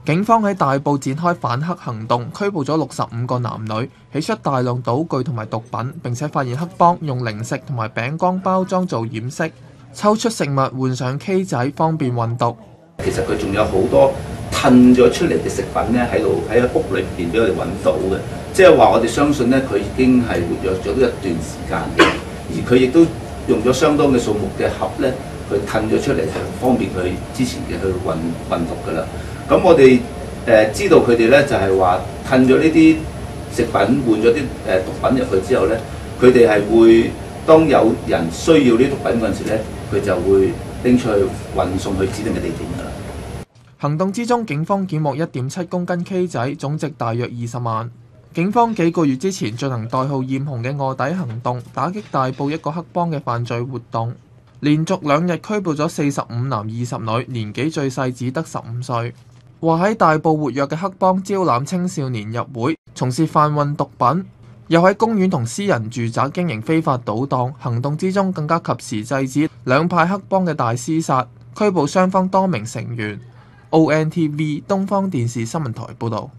警方喺大埔展開反黑行動，拘捕咗65個男女，起出大量賭具同埋毒品，並且發現黑幫用零食同埋餅乾包裝做掩飾，抽出食物換上 K 仔，方便運毒。其實佢仲有好多褪咗出嚟嘅食品咧，喺屋裏邊俾我哋揾到嘅，即係話我哋相信咧，佢已經係活躍咗一段時間嘅，而佢亦都用咗相當嘅數目嘅盒咧，佢褪咗出嚟就方便佢之前嘅去運毒㗎啦。咁我哋知道佢哋咧就係話褪咗呢啲食品換咗啲毒品入去之後咧，佢哋係會當有人需要呢啲毒品嗰陣時咧，佢就會拎出去運送去指定嘅地點㗎啦。行動之中，警方檢獲1.7公斤 K 仔，總值大約20萬。警方幾個月之前進行代號豔紅嘅臥底行動，打擊大埔一個黑幫嘅犯罪活動，連續2日拘捕咗45男20女，年紀最細只得15歲。話喺大埔活躍嘅黑幫招攬青少年入會，從事販運毒品，又喺公園同私人住宅經營非法賭檔。行動之中更加及時制止兩派黑幫嘅大廝殺，拘捕雙方多名成員。ONTV 東方電視新聞台報導。